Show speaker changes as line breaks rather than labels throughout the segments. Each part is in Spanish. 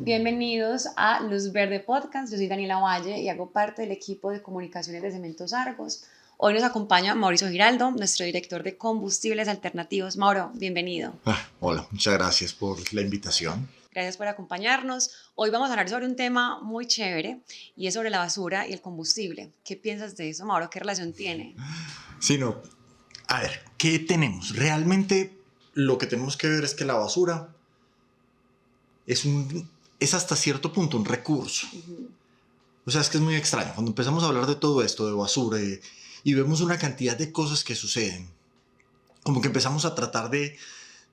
Bienvenidos a Luz Verde Podcast. Yo soy Daniela Valle y hago parte del equipo de comunicaciones de Cementos Argos. Hoy nos acompaña Mauricio Giraldo, nuestro director de combustibles alternativos. Mauro, bienvenido.
Hola, muchas gracias por la invitación.
Gracias por acompañarnos. Hoy vamos a hablar sobre un tema muy chévere y es sobre la basura y el combustible. ¿Qué piensas de eso, Mauro? ¿Qué relación tiene?
Sí, no. A ver, ¿qué tenemos? Realmente lo que tenemos que ver es que la basura es hasta cierto punto un recurso. O sea, es que es muy extraño. Cuando empezamos a hablar de todo esto, de basura, y vemos una cantidad de cosas que suceden, como que empezamos a tratar de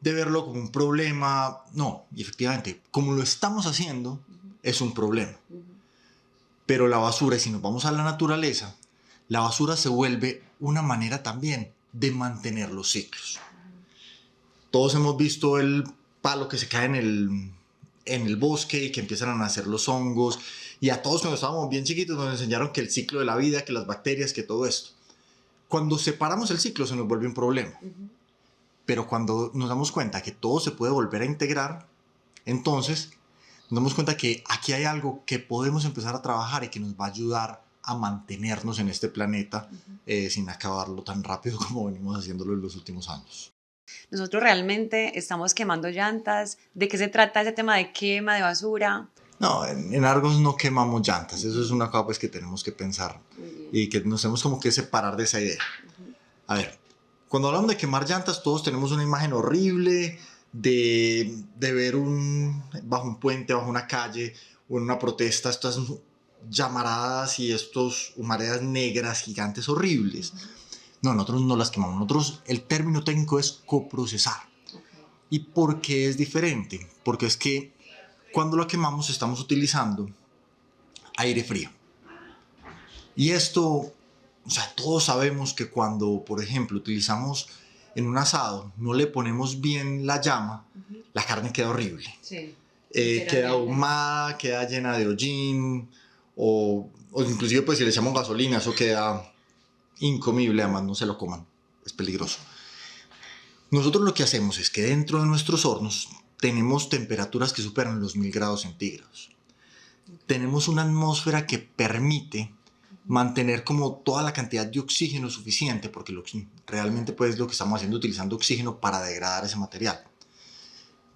verlo como un problema. No, y efectivamente, como lo estamos haciendo, es un problema. Pero la basura, y si nos vamos a la naturaleza, la basura se vuelve una manera también de mantener los ciclos. Todos hemos visto el palo que se cae en el bosque y que empiezan a nacer los hongos. Y a todos cuando estábamos bien chiquitos nos enseñaron que el ciclo de la vida, que las bacterias, que todo esto. Cuando separamos el ciclo se nos vuelve un problema. Pero cuando nos damos cuenta que todo se puede volver a integrar, entonces nos damos cuenta que aquí hay algo que podemos empezar a trabajar y que nos va a ayudar a mantenernos en este planeta sin acabarlo tan rápido como venimos haciéndolo en los últimos años.
Nosotros realmente estamos quemando llantas. ¿De qué se trata ese tema de quema de basura?
No, en Argos no quemamos llantas. Eso es una cosa pues, que tenemos que pensar y que nos tenemos como que separar de esa idea. A ver, cuando hablamos de quemar llantas, todos tenemos una imagen horrible de ver bajo un puente, bajo una calle o en una protesta, estas llamaradas y estos humaredas negras gigantes horribles. No, nosotros no las quemamos. Nosotros, el término técnico es coprocesar. ¿Y por qué es diferente? Porque es que cuando lo quemamos estamos utilizando aire frío. Y esto, o sea, todos sabemos que cuando, por ejemplo, utilizamos en un asado, no le ponemos bien la llama, la carne queda horrible.
Sí.
Queda ahumada, queda llena de hollín, o inclusive pues si le echamos gasolina, eso queda incomible, además no se lo coman, es peligroso. Nosotros lo que hacemos es que dentro de nuestros hornos tenemos temperaturas que superan los 1000 grados centígrados. Tenemos una atmósfera que permite mantener como toda la cantidad de oxígeno suficiente, porque realmente pues lo que estamos haciendo utilizando oxígeno para degradar ese material.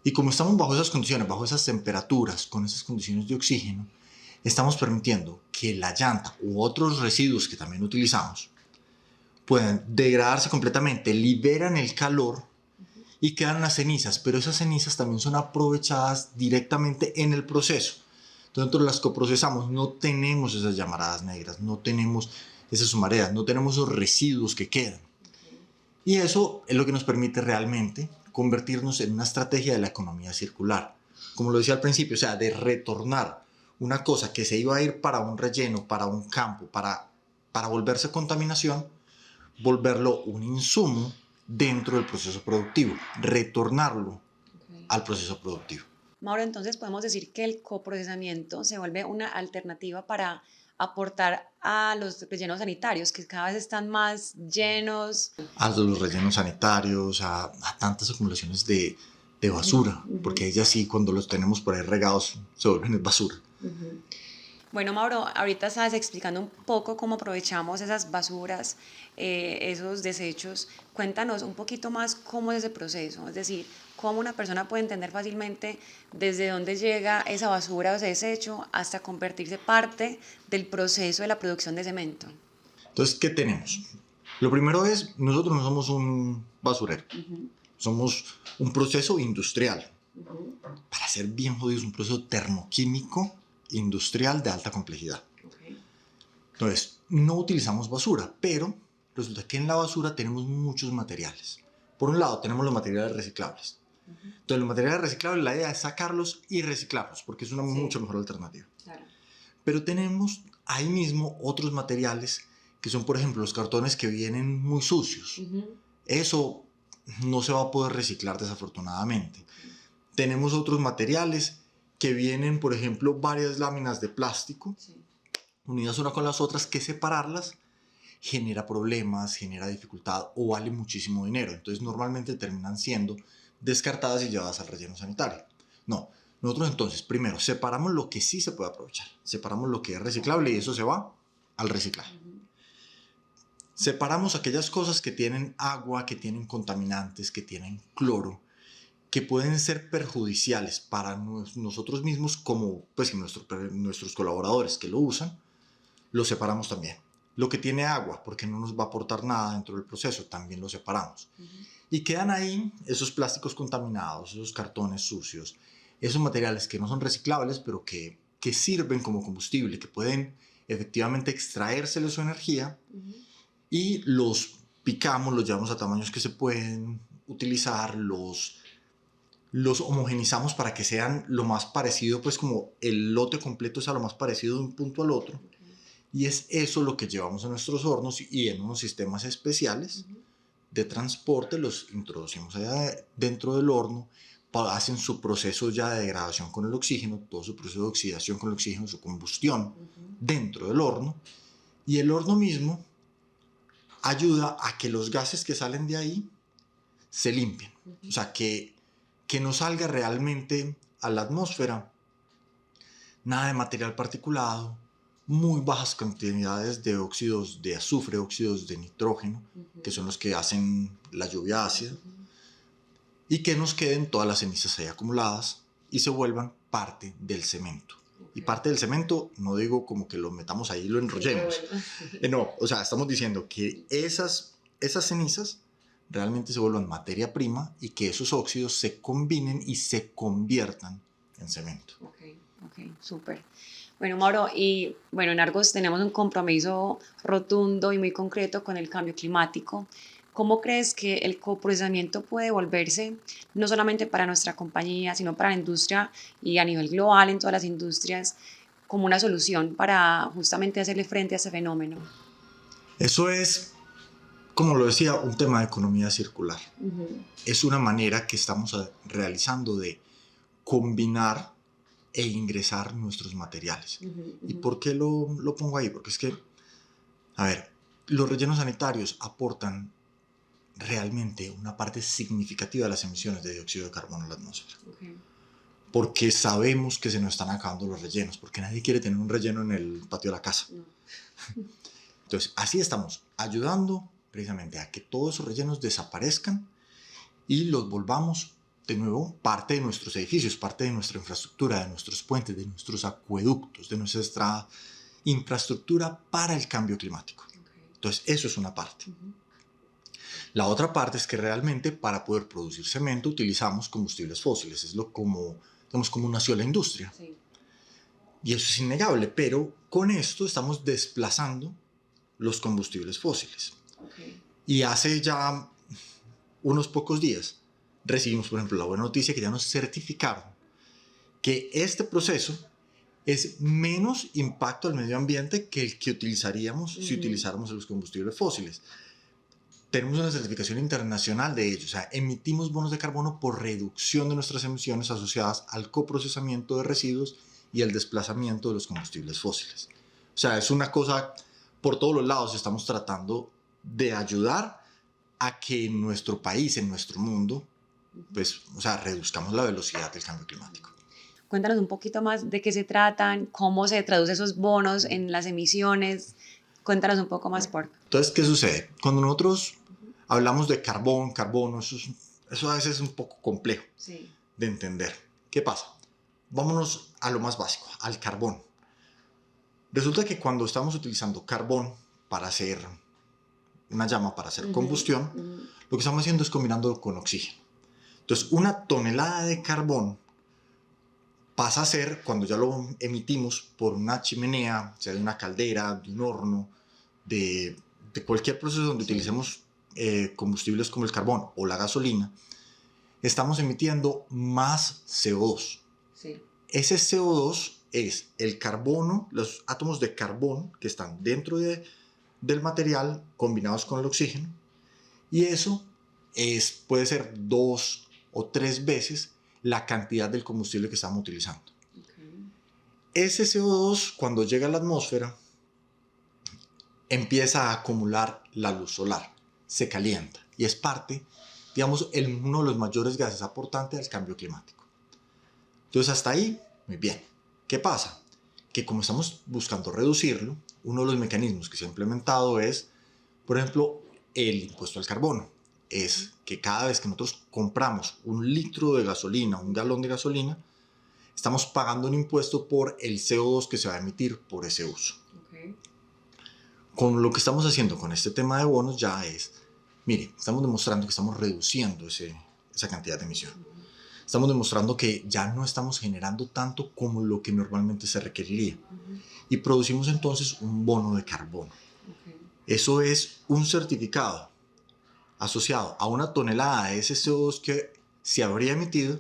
Y como estamos bajo esas condiciones, bajo esas temperaturas, con esas condiciones de oxígeno, estamos permitiendo que la llanta u otros residuos que también utilizamos puedan degradarse completamente, liberan el calor y quedan las cenizas, pero esas cenizas también son aprovechadas directamente en el proceso. Entonces nosotros las coprocesamos, no tenemos esas llamaradas negras, no tenemos esas humaredas, no tenemos esos residuos que quedan. Y eso es lo que nos permite realmente convertirnos en una estrategia de la economía circular. Como lo decía al principio, o sea, de retornar una cosa que se iba a ir para un relleno, para un campo, para volverse contaminación, volverlo un insumo dentro del proceso productivo, retornarlo al proceso productivo.
Mauro, entonces podemos decir que el coprocesamiento se vuelve una alternativa para aportar a los rellenos sanitarios que cada vez están más llenos.
A los rellenos sanitarios, a tantas acumulaciones de basura, porque ellas sí, cuando los tenemos por ahí regados, se vuelven basura.
Bueno, Mauro, ahorita estabas explicando un poco cómo aprovechamos esas basuras, esos desechos. Cuéntanos un poquito más cómo es ese proceso, es decir, cómo una persona puede entender fácilmente desde dónde llega esa basura o ese desecho hasta convertirse parte del proceso de la producción de cemento.
Entonces, ¿qué tenemos? Lo primero es, nosotros no somos un basurero, somos un proceso industrial. Para ser bien jodidos, un proceso termoquímico industrial de alta complejidad. Entonces, no utilizamos basura, pero resulta que en la basura tenemos muchos materiales. Por un lado, tenemos los materiales reciclables. Entonces, los materiales reciclables, la idea es sacarlos y reciclarlos, porque es una mucho mejor alternativa. Claro. Pero tenemos ahí mismo otros materiales que son, por ejemplo, los cartones que vienen muy sucios. Eso no se va a poder reciclar desafortunadamente. Tenemos otros materiales que vienen, por ejemplo, varias láminas de plástico unidas una con las otras, que separarlas genera problemas, genera dificultad o vale muchísimo dinero. Entonces normalmente terminan siendo descartadas y llevadas al relleno sanitario. No, Nosotros entonces, primero, separamos lo que sí se puede aprovechar, separamos lo que es reciclable y eso se va al reciclaje. Separamos aquellas cosas que tienen agua, que tienen contaminantes, que tienen cloro, que pueden ser perjudiciales para nosotros mismos como pues, nuestros colaboradores que lo usan, lo separamos también. Lo que tiene agua, porque no nos va a aportar nada dentro del proceso, también lo separamos. Y quedan ahí esos plásticos contaminados, esos cartones sucios, esos materiales que no son reciclables, pero que sirven como combustible, que pueden efectivamente extraérsele su energía, y los picamos, los llevamos a tamaños que se pueden utilizar, los homogenizamos para que sean lo más parecido, pues como el lote completo sea lo más parecido de un punto al otro. Y es eso lo que llevamos a nuestros hornos y en unos sistemas especiales de transporte los introducimos allá dentro del horno, hacen su proceso ya de degradación con el oxígeno, todo su proceso de oxidación con el oxígeno, su combustión dentro del horno, y el horno mismo ayuda a que los gases que salen de ahí se limpien, o sea, que no salga realmente a la atmósfera nada de material particulado, muy bajas cantidades de óxidos de azufre, óxidos de nitrógeno, que son los que hacen la lluvia ácida, y que nos queden todas las cenizas ahí acumuladas y se vuelvan parte del cemento. Y parte del cemento, no digo como que lo metamos ahí y lo enrollemos. No, o sea, estamos diciendo que esas cenizas realmente se vuelvan materia prima y que esos óxidos se combinen y se conviertan en cemento.
Ok, súper. Bueno, Mauro, y bueno, en Argos tenemos un compromiso rotundo y muy concreto con el cambio climático. ¿Cómo crees que el coprocesamiento puede volverse, no solamente para nuestra compañía, sino para la industria y a nivel global en todas las industrias, como una solución para justamente hacerle frente a ese fenómeno?
Eso es, como lo decía, un tema de economía circular. Es una manera que estamos realizando de combinar e ingresar nuestros materiales. ¿Y por qué lo pongo ahí? Porque es que, a ver, los rellenos sanitarios aportan realmente una parte significativa de las emisiones de dióxido de carbono en la atmósfera. Porque sabemos que se nos están acabando los rellenos, porque nadie quiere tener un relleno en el patio de la casa. Entonces, así estamos ayudando precisamente a que todos esos rellenos desaparezcan y los volvamos de nuevo parte de nuestros edificios, parte de nuestra infraestructura, de nuestros puentes, de nuestros acueductos, de nuestra infraestructura para el cambio climático. Entonces, eso es una parte. La otra parte es que realmente para poder producir cemento utilizamos combustibles fósiles, es como nació la industria. Y eso es innegable, pero con esto estamos desplazando los combustibles fósiles. Y hace ya unos pocos días recibimos, por ejemplo, la buena noticia que ya nos certificaron que este proceso es menos impacto al medio ambiente que el que utilizaríamos si utilizáramos los combustibles fósiles. Tenemos una certificación internacional de ello, o sea, emitimos bonos de carbono por reducción de nuestras emisiones asociadas al coprocesamiento de residuos y el desplazamiento de los combustibles fósiles. O sea, es una cosa, por todos los lados estamos tratando de ayudar a que en nuestro país, en nuestro mundo, pues, o sea, reduzcamos la velocidad del cambio climático.
Cuéntanos un poquito más de qué se tratan, cómo se traducen esos bonos en las emisiones. Cuéntanos un poco más, por favor.
Entonces, ¿qué sucede? Cuando nosotros hablamos de carbono, eso a veces es un poco complejo de entender. ¿Qué pasa? Vámonos a lo más básico, al carbón. Resulta que cuando estamos utilizando carbón para hacer una llama, para hacer combustión, lo que estamos haciendo es combinando con oxígeno. Entonces, una tonelada de carbón pasa a ser, cuando ya lo emitimos por una chimenea, sea de una caldera, de un horno, de cualquier proceso donde utilicemos combustibles como el carbón o la gasolina, estamos emitiendo más CO2. Ese CO2 es el carbono, los átomos de carbón que están dentro del material combinados con el oxígeno, y eso puede ser 2 o 3 veces la cantidad del combustible que estamos utilizando. Ese CO2, cuando llega a la atmósfera, empieza a acumular la luz solar, se calienta y es parte, digamos, uno de los mayores gases aportantes al cambio climático. Entonces hasta ahí, muy bien. ¿Qué pasa? Que como estamos buscando reducirlo, uno de los mecanismos que se ha implementado es, por ejemplo, el impuesto al carbono. Es que cada vez que nosotros compramos un litro de gasolina, un galón de gasolina, estamos pagando un impuesto por el CO2 que se va a emitir por ese uso. Okay. Con lo que estamos haciendo con este tema de bonos ya es, mire, estamos demostrando que estamos reduciendo esa cantidad de emisión. Estamos demostrando que ya no estamos generando tanto como lo que normalmente se requeriría. Y producimos entonces un bono de carbono. Okay. Eso es un certificado asociado a una tonelada de ese CO2 que se habría emitido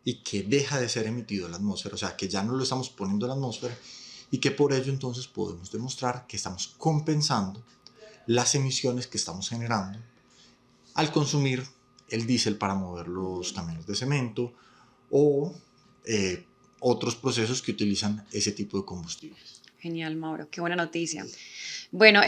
y que deja de ser emitido en la atmósfera, o sea, que ya no lo estamos poniendo en la atmósfera y que por ello entonces podemos demostrar que estamos compensando las emisiones que estamos generando al consumir el diésel para mover los camiones de cemento o otros procesos que utilizan ese tipo de combustibles.
Genial, Mauro, qué buena noticia. Bueno,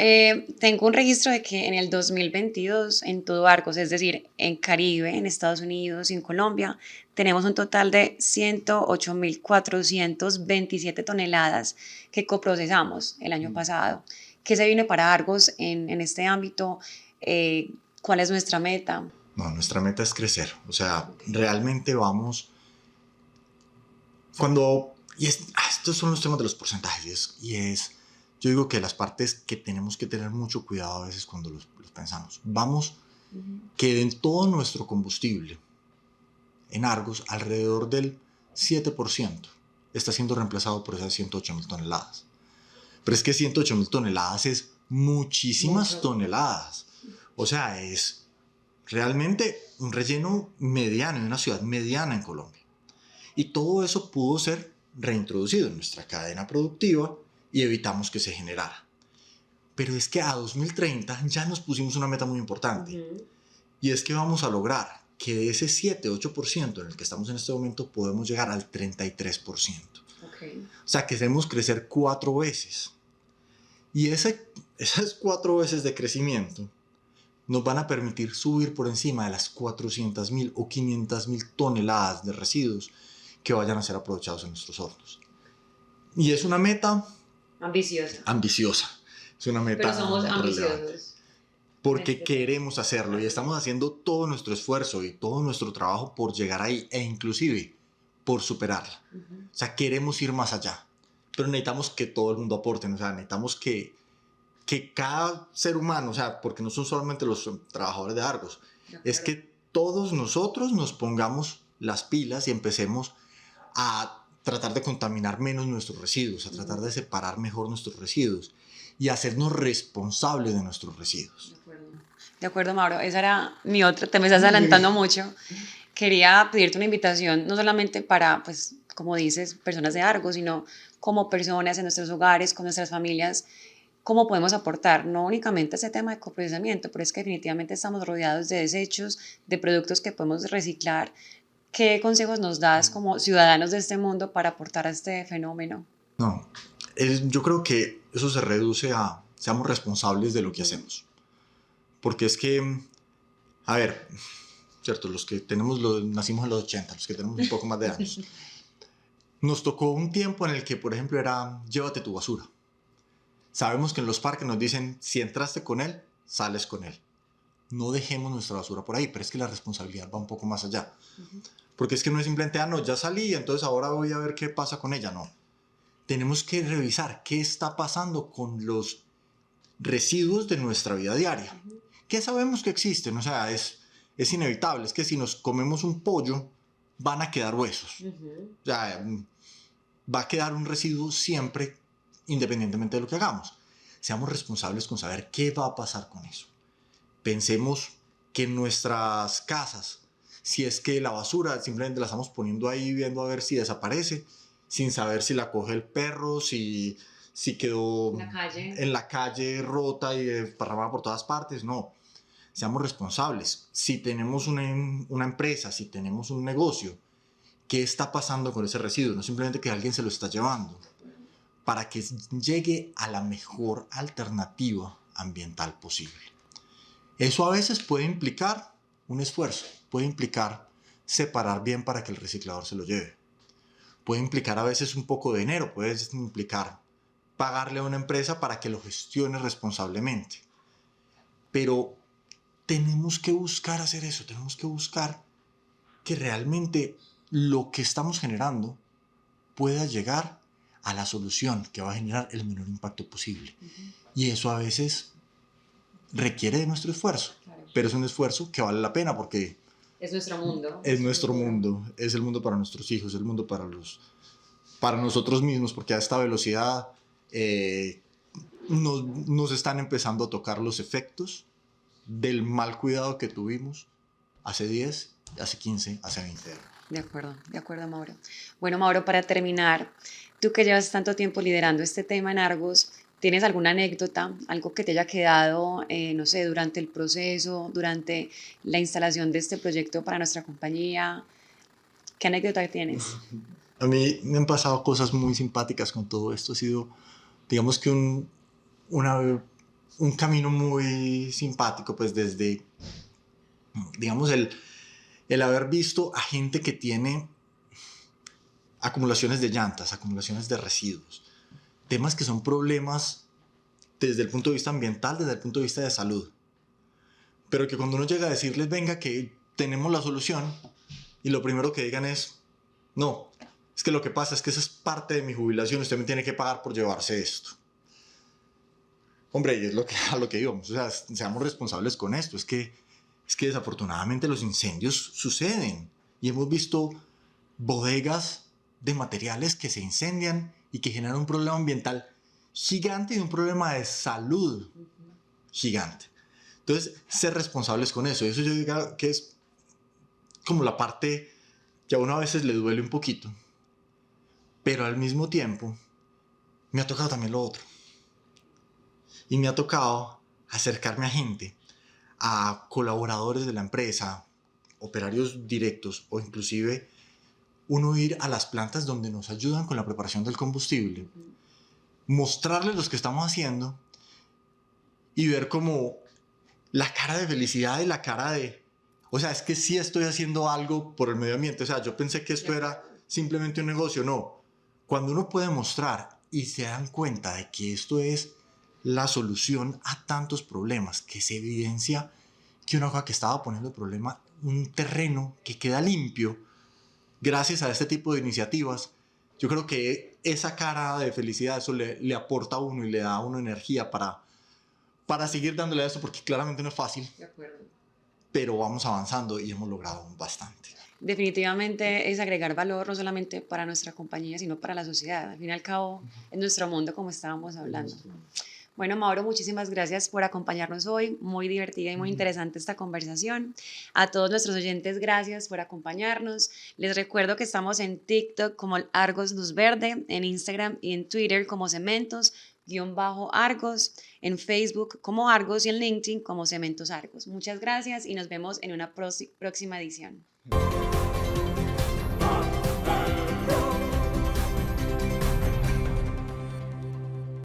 tengo un registro de que en el 2022 en todo Argos, es decir, en Caribe, en Estados Unidos y en Colombia, tenemos un total de 108.427 toneladas que coprocesamos el año pasado. ¿Qué se viene para Argos en este ámbito? ¿Cuál es nuestra meta?
No, nuestra meta es crecer. O sea, realmente vamos... estos son los temas de los porcentajes yo digo que las partes que tenemos que tener mucho cuidado a veces cuando los pensamos. Vamos, que en todo nuestro combustible en Argos, alrededor del 7% está siendo reemplazado por esas 108.000 toneladas. Pero es que 108.000 toneladas es muchísimas toneladas. O sea, es realmente un relleno mediano, en una ciudad mediana en Colombia. Y todo eso pudo ser reintroducido en nuestra cadena productiva y evitamos que se generara. Pero es que a 2030 ya nos pusimos una meta muy importante. Y es que vamos a lograr que de ese 7-8% en el que estamos en este momento podemos llegar al 33%. Okay. O sea, que debemos crecer 4 veces. Y esas 4 veces de crecimiento nos van a permitir subir por encima de las 400.000 o 500.000 toneladas de residuos que vayan a ser aprovechados en nuestros hornos. Y es una meta ambiciosa. Es una meta
Pero somos ambiciosos.
Porque queremos hacerlo y estamos haciendo todo nuestro esfuerzo y todo nuestro trabajo por llegar ahí e inclusive por superarla. O sea, queremos ir más allá, pero necesitamos que todo el mundo aporte, o sea, necesitamos que cada ser humano, o sea, porque no son solamente los trabajadores de Argos, es que todos nosotros nos pongamos las pilas y empecemos a tratar de contaminar menos nuestros residuos, a tratar de separar mejor nuestros residuos y hacernos responsables de nuestros residuos.
De acuerdo, Mauro. Esa era mi otra, te me estás adelantando mucho. Quería pedirte una invitación, no solamente para, pues, como dices, personas de Argos, sino como personas en nuestros hogares, con nuestras familias, cómo podemos aportar, no únicamente a ese tema de coprocesamiento, pero es que definitivamente estamos rodeados de desechos, de productos que podemos reciclar. ¿Qué consejos nos das como ciudadanos de este mundo para aportar a este fenómeno?
No, yo creo que eso se reduce a seamos responsables de lo que hacemos. Porque es que, a ver, cierto, los que nacimos en los 80, los que tenemos un poco más de años, nos tocó un tiempo en el que, por ejemplo, era llévate tu basura. Sabemos que en los parques nos dicen, si entraste con él, sales con él. No dejemos nuestra basura por ahí, pero es que la responsabilidad va un poco más allá. Porque es que no es simplemente, no, ya salí, entonces ahora voy a ver qué pasa con ella, no. Tenemos que revisar qué está pasando con los residuos de nuestra vida diaria. ¿Qué sabemos que existen? O sea, es inevitable. Es que si nos comemos un pollo, van a quedar huesos. O sea, va a quedar un residuo siempre, independientemente de lo que hagamos. Seamos responsables con saber qué va a pasar con eso. Pensemos que en nuestras casas, si es que la basura simplemente la estamos poniendo ahí viendo a ver si desaparece, sin saber si la coge el perro, si quedó en la calle rota y desparramada por todas partes. No, seamos responsables. Si tenemos una empresa, si tenemos un negocio, ¿qué está pasando con ese residuo? No simplemente que alguien se lo está llevando, para que llegue a la mejor alternativa ambiental posible. Eso a veces puede implicar un esfuerzo, puede implicar separar bien para que el reciclador se lo lleve. puede implicar a veces un poco de dinero, puede implicar pagarle a una empresa para que lo gestione responsablemente. Pero tenemos que buscar hacer eso, tenemos que buscar que realmente lo que estamos generando pueda llegar a la solución que va a generar el menor impacto posible. Y eso a veces requiere de nuestro esfuerzo, pero es un esfuerzo que vale la pena porque
es nuestro mundo.
Es nuestro mundo, es el mundo para nuestros hijos, el mundo para nosotros mismos, porque a esta velocidad nos están empezando a tocar los efectos del mal cuidado que tuvimos hace 10, hace 15, hace 20 años.
De acuerdo, Mauro. Bueno, Mauro, para terminar, tú que llevas tanto tiempo liderando este tema en Argos, ¿tienes alguna anécdota, algo que te haya quedado, no sé, durante el proceso, durante la instalación de este proyecto para nuestra compañía? ¿Qué anécdota tienes?
A mí me han pasado cosas muy simpáticas con todo esto. Ha sido, digamos que un camino muy simpático, pues desde, digamos, el haber visto a gente que tiene acumulaciones de llantas, acumulaciones de residuos, temas que son problemas desde el punto de vista ambiental, desde el punto de vista de salud, pero que cuando uno llega a decirles, venga, que tenemos la solución, y lo primero que digan es, no, es que lo que pasa es que eso es parte de mi jubilación, usted me tiene que pagar por llevarse esto. Hombre, y es a lo que íbamos, o sea, seamos responsables con esto, es que desafortunadamente los incendios suceden, y hemos visto bodegas de materiales que se incendian y que generan un problema ambiental gigante y un problema de salud gigante. Entonces, ser responsables con eso. Eso yo digo que es como la parte que a uno a veces le duele un poquito. Pero al mismo tiempo, me ha tocado también lo otro. Y me ha tocado acercarme a gente, a colaboradores de la empresa, operarios directos o inclusive uno ir a las plantas donde nos ayudan con la preparación del combustible, mostrarles lo que estamos haciendo y ver como la cara de felicidad y la cara de, o sea, es que sí estoy haciendo algo por el medio ambiente. O sea, yo pensé que esto era simplemente un negocio. No, cuando uno puede mostrar y se dan cuenta de que esto es la solución a tantos problemas, que se evidencia que una cosa que estaba poniendo el problema, un terreno que queda limpio gracias a este tipo de iniciativas, yo creo que esa cara de felicidad, eso le aporta a uno y le da a uno energía para seguir dándole a esto, porque claramente no es fácil.
De acuerdo.
Pero vamos avanzando y hemos logrado bastante.
Definitivamente es agregar valor no solamente para nuestra compañía, sino para la sociedad. Al fin y al cabo, es nuestro mundo, como estábamos hablando. Bueno, Mauro, muchísimas gracias por acompañarnos hoy. Muy divertida y muy interesante esta conversación. A todos nuestros oyentes, gracias por acompañarnos. Les recuerdo que estamos en TikTok como Argos Luz Verde, en Instagram y en Twitter como Cementos_Argos, en Facebook como Argos y en LinkedIn como Cementos Argos. Muchas gracias y nos vemos en una próxima edición.